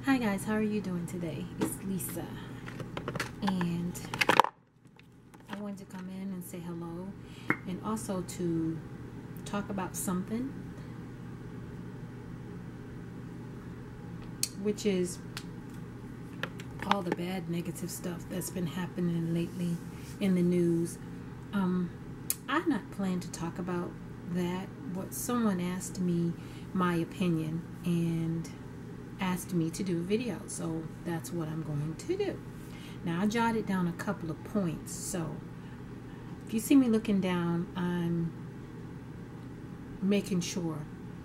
Hi guys, how are you doing today? It's Lisa, and I wanted to come in and say hello and also to talk about something, which is all the bad negative stuff that's been happening lately in the news. I not plan to talk about that, but someone asked me my opinion and asked me to do a video, so that's what I'm going to do. Now, I jotted down a couple of points, so if you see me looking down, I'm making sure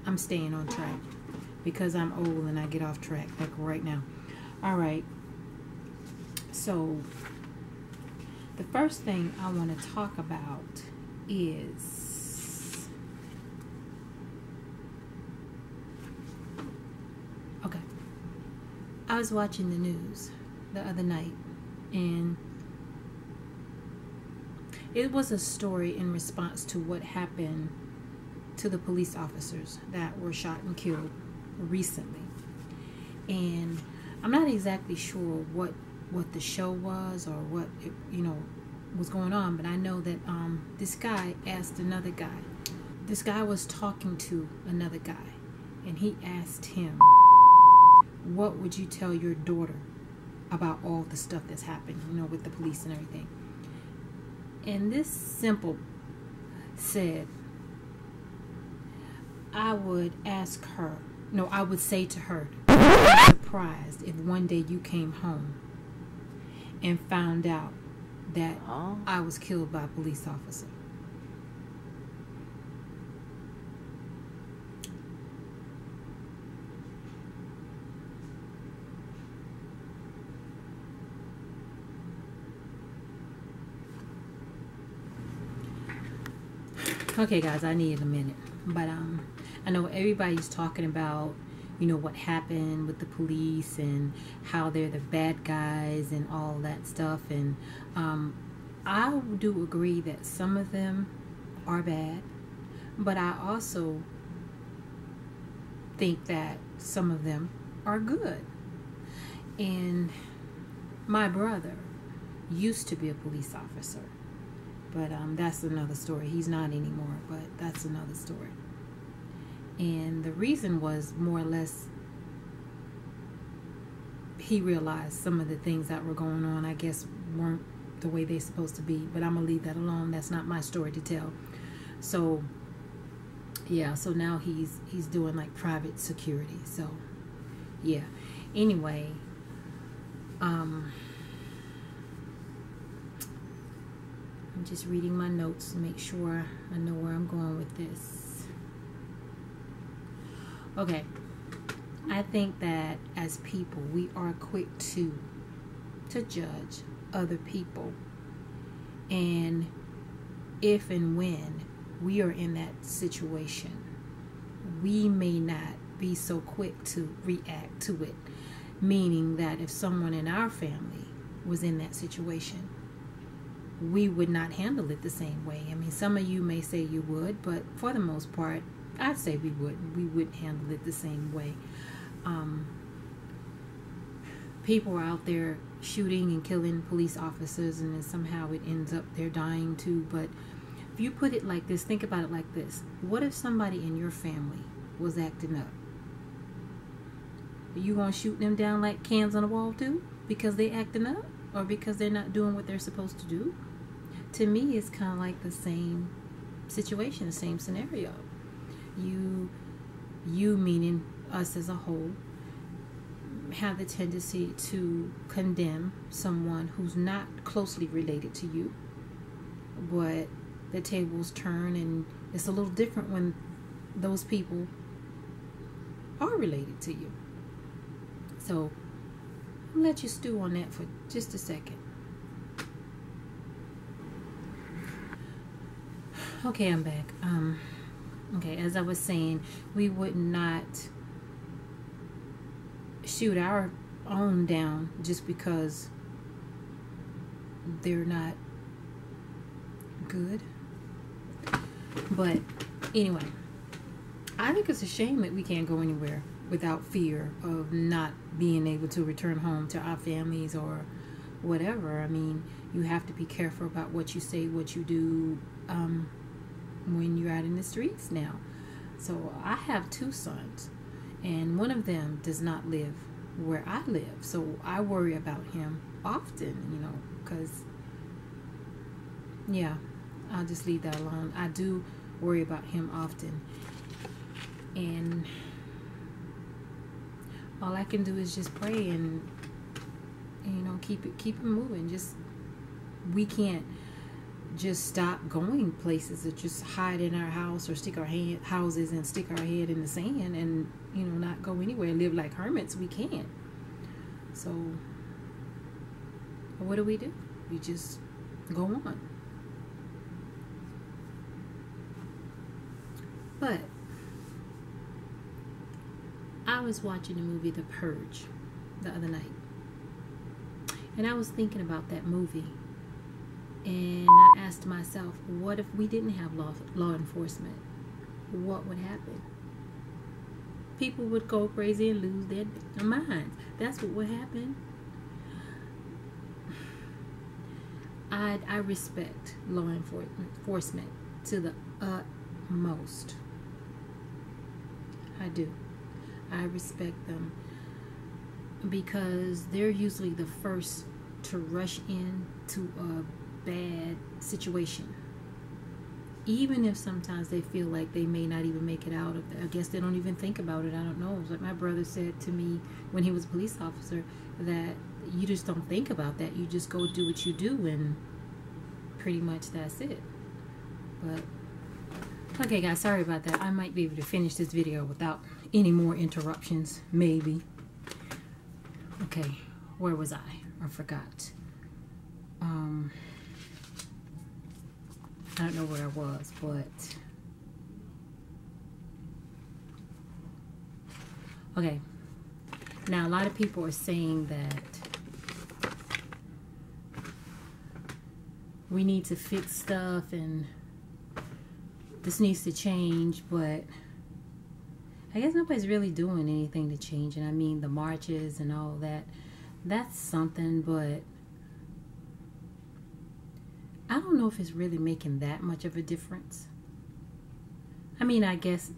I'm staying on track because I'm old and I get off track like right now. All right, so the first thing I want to talk about is, okay, I was watching the news the other night, and it was a story in response to what happened to the police officers that were shot and killed recently. And I'm not exactly sure what the show was or what it, was going on, but I know that this guy asked another guy. This guy was talking to another guy, and he asked him, what would you tell your daughter about all the stuff that's happened, with the police and everything? And this simple said, I would ask her, no, I would say to her, I'm surprised if one day you came home and found out that I was killed by a police officer. Okay guys, I needed a minute, but I know everybody's talking about what happened with the police and how they're the bad guys and all that stuff, and I do agree that some of them are bad, but I also think that some of them are good. And my brother used to be a police officer, but that's another story. He's not anymore, but that's another story. And the reason was more or less he realized some of the things that were going on, I guess, weren't the way they're supposed to be. But I'm going to leave that alone. That's not my story to tell. So, yeah, so now he's doing like private security. So, yeah. Anyway, I'm just reading my notes to make sure I know where I'm going with this. Okay, I think that as people, we are quick to judge other people, and if and when we are in that situation, we may not be so quick to react to it, meaning that if someone in our family was in that situation, we would not handle it the same way. I mean, some of you may say you would, but for the most part, I'd say we wouldn't. We wouldn't handle it the same way. People are out there shooting and killing police officers, and then somehow it ends up they're dying too. But if you put it like this, think about it like this. What if somebody in your family was acting up? Are you going to shoot them down like cans on a wall too? Because they acting up? Or because they're not doing what they're supposed to do? To me, it's kind of like the same situation, the same scenario. You meaning us as a whole, have the tendency to condemn someone who's not closely related to you, but the tables turn, and it's a little different when those people are related to you. So I'll let you stew on that for just a second. Okay, I'm back. Okay, as I was saying, we would not shoot our own down just because they're not good. But anyway, I think it's a shame that we can't go anywhere without fear of not being able to return home to our families or whatever. I mean, you have to be careful about what you say, what you do when you're out in the streets now. So I have 2 sons, and one of them does not live where I live. So I worry about him often, you know, because, yeah, I'll just leave that alone. I do worry about him often. And all I can do is just pray and you know, keep it moving. Just, we can't just stop going places or just hide in our house or stick our houses and stick our head in the sand and, you know, not go anywhere and live like hermits. We can't. So what do? We just go on. But I was watching the movie The Purge the other night, and I was thinking about that movie, and I asked myself, what if we didn't have law enforcement? What would happen? People would go crazy and lose their minds. That's what would happen. I respect law enforcement to the utmost. I do. I respect them because they're usually the first to rush into a bad situation. Even if sometimes they feel like they may not even make it out of it. I guess they don't even think about it. I don't know. Like my brother said to me when he was a police officer, that you just don't think about that. You just go do what you do, and pretty much that's it. But okay, guys, sorry about that. I might be able to finish this video without any more interruptions, maybe. Okay, where was I? I forgot. I don't know where I was, but okay. Now, a lot of people are saying that we need to fix stuff and this needs to change, but I guess nobody's really doing anything to change. And I mean, the marches and all that, that's something, but I don't know if it's really making that much of a difference. I mean, I guess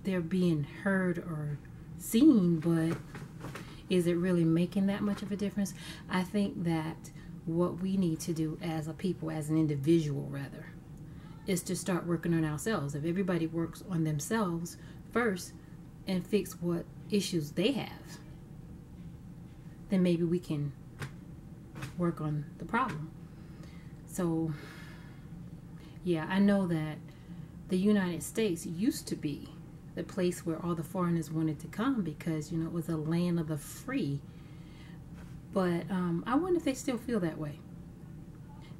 they're being heard or seen, but is it really making that much of a difference? I think that what we need to do as a people, as an individual rather, is to start working on ourselves. If everybody works on themselves first and fix what issues they have, then maybe we can work on the problem. So, yeah, I know that the United States used to be the place where all the foreigners wanted to come because, you know, it was a land of the free. But I wonder if they still feel that way.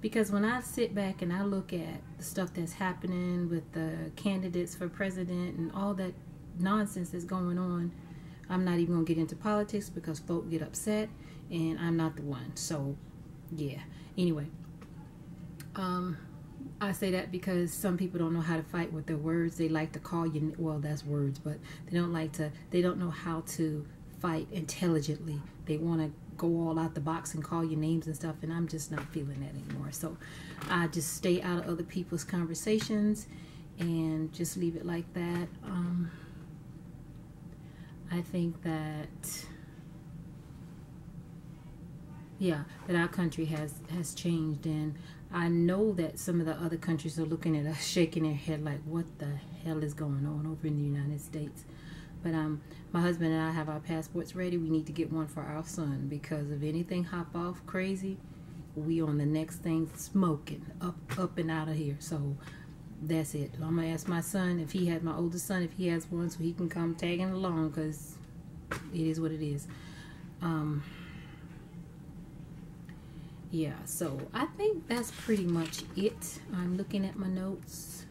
Because when I sit back and I look at the stuff that's happening with the candidates for president and all that nonsense that's going on, I'm not even going to get into politics because folk get upset, and I'm not the one. So, yeah. Anyway. I say that because some people don't know how to fight with their words. They like to call you, well, that's words, but they don't know how to fight intelligently. They want to go all out the box and call you names and stuff, and I'm just not feeling that anymore. So I just stay out of other people's conversations and just leave it like that. I think that, yeah, that our country has changed, and I know that some of the other countries are looking at us shaking their head like, what the hell is going on over in the United States? But my husband and I have our passports ready. We need to get one for our son, because if anything hop off crazy, we on the next thing smoking up and out of here. So that's it. I'm gonna ask my son if he has, my oldest son, if he has one, so he can come tagging along, because it is what it is. Yeah, so I think that's pretty much it. I'm looking at my notes.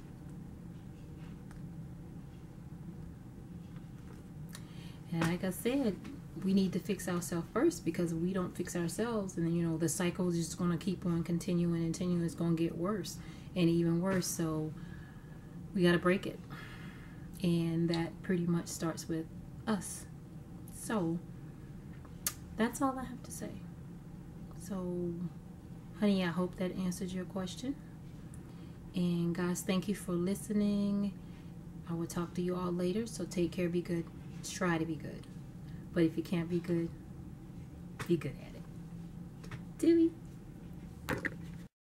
And like I said, we need to fix ourselves first, because if we don't fix ourselves, and then, you know, the cycle is just going to keep on continuing and continuing. It's going to get worse and even worse. So we got to break it. And that pretty much starts with us. So that's all I have to say. So honey, I hope that answers your question. And guys, thank you for listening. I will talk to you all later. So take care, be good. Try to be good. But if you can't be good at it. Dewey.